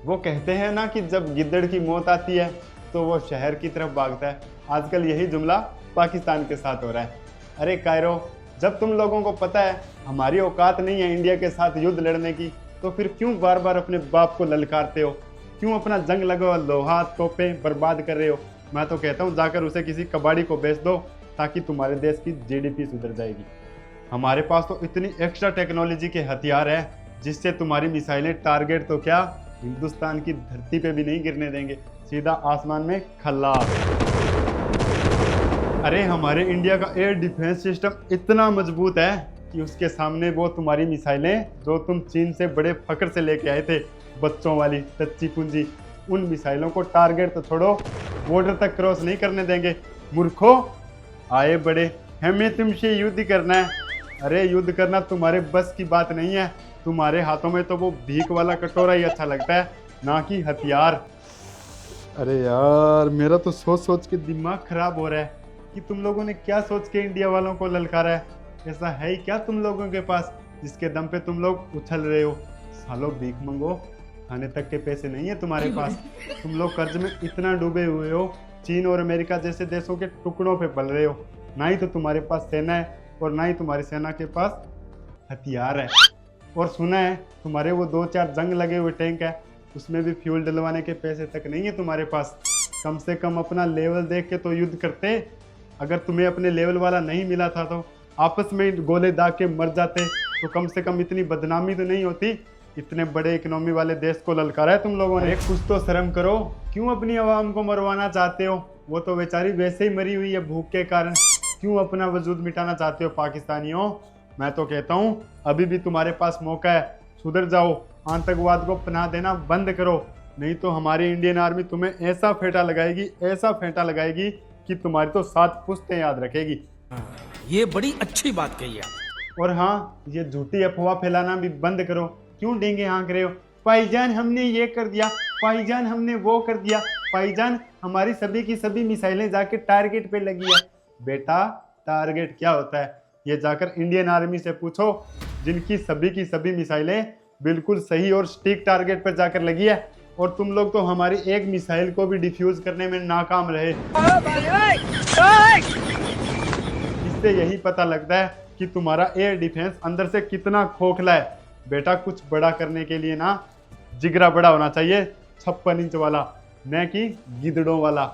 वो कहते हैं ना कि जब गिद्दड़ की मौत आती है तो वो शहर की तरफ भागता है। आजकल यही जुमला पाकिस्तान के साथ हो रहा है। अरे कायरो, जब तुम लोगों को पता है हमारी औकात नहीं है इंडिया के साथ युद्ध लड़ने की, तो फिर क्यों बार बार अपने बाप को ललकारते हो? क्यों अपना जंग लगा लोहा तोपें बर्बाद कर रहे हो? मैं तो कहता हूँ जाकर उसे किसी कबाड़ी को बेच दो, ताकि तुम्हारे देश की जीडीपी सुधर जाएगी। हमारे पास तो इतनी एक्स्ट्रा टेक्नोलॉजी के हथियार है जिससे तुम्हारी मिसाइलें टारगेट तो क्या, हिंदुस्तान की धरती पे भी नहीं गिरने देंगे, सीधा आसमान में खल्लास। अरे हमारे इंडिया का एयर डिफेंस सिस्टम इतना मजबूत है कि उसके सामने वो तुम्हारी मिसाइलें जो तुम चीन से बड़े फक्र से लेके आए थे, बच्चों वाली टच्ची पूंजी, उन मिसाइलों को टारगेट तो छोड़ो, बॉर्डर तक क्रॉस नहीं करने देंगे। मूर्खो, आए बड़े, हमें तुमसे युद्ध करना है। अरे युद्ध करना तुम्हारे बस की बात नहीं है। तुम्हारे हाथों में तो वो भीख वाला कटोरा ही अच्छा लगता है, ना कि हथियार। अरे यार, मेरा तो सोच सोच के दिमाग खराब हो रहा है कि तुम लोगों ने क्या सोच के इंडिया वालों को ललकारा है। ऐसा है ही क्या तुम लोगों के पास जिसके दम पे तुम लोग उछल रहे हो? सालों भीख मंगो, खाने तक के पैसे नहीं है तुम्हारे पास। तुम लोग कर्ज में इतना डूबे हुए हो, चीन और अमेरिका जैसे देशों के टुकड़ों पे पल रहे हो। ना ही तो तुम्हारे पास सेना है और ना ही तुम्हारी सेना के पास हथियार है। और सुना है तुम्हारे वो 2-4 जंग लगे हुए टैंक है, उसमें भी फ्यूल डलवाने के पैसे तक नहीं है तुम्हारे पास। कम से कम अपना लेवल देख के तो युद्ध करते। अगर तुम्हें अपने लेवल वाला नहीं मिला था तो आपस में गोले दाग के मर जाते, तो कम से कम इतनी बदनामी तो नहीं होती। इतने बड़े इकोनॉमी वाले देश को ललकारा है तुम लोगों ने। कुछ तो शर्म करो, क्यों अपनी आवाम को मरवाना चाहते हो? वो तो बेचारी वैसे ही मरी हुई है भूख के कारण, क्यों अपना वजूद मिटाना चाहते हो पाकिस्तानियों? मैं तो कहता हूँ अभी भी तुम्हारे पास मौका है, सुधर जाओ, आतंकवाद को पनाह देना बंद करो, नहीं तो हमारी इंडियन आर्मी तुम्हें ऐसा फेंटा लगाएगी, ऐसा फेंटा लगाएगी कि तुम्हारी तो 7 पुश्तें याद रखेगी। ये बड़ी अच्छी बात कही आप। और हाँ, ये झूठी अफवाह फैलाना भी बंद करो। क्यों डेंगे हाँक रहे हो? भाईजान हमने ये कर दिया, भाईजान हमने वो कर दिया, भाईजान हमारी सभी की सभी मिसाइलें जाके टारगेट पे लगी है। बेटा, टारगेट क्या होता है ये जाकर इंडियन आर्मी से पूछो, जिनकी सभी की सभी मिसाइलें बिल्कुल सही और स्टिक टारगेट पर जाकर लगी है। और तुम लोग तो हमारी एक मिसाइल को भी डिफ्यूज करने में नाकाम रहे। इससे यही पता लगता है कि तुम्हारा एयर डिफेंस अंदर से कितना खोखला है। बेटा, कुछ बड़ा करने के लिए ना जिगरा बड़ा होना चाहिए, 56 इंच वाला, न कि गिदड़ों वाला।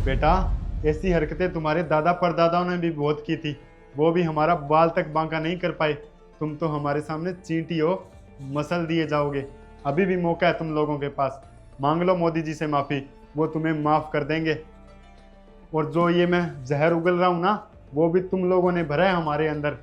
बेटा, ऐसी हरकतें तुम्हारे दादा परदादाओं ने भी बहुत की थी, वो भी हमारा बाल तक बांका नहीं कर पाए। तुम तो हमारे सामने चींटी हो, मसल दिए जाओगे। अभी भी मौका है तुम लोगों के पास, मांग लो मोदी जी से माफ़ी, वो तुम्हें माफ़ कर देंगे। और जो ये मैं जहर उगल रहा हूँ ना, वो भी तुम लोगों ने भरा है हमारे अंदर।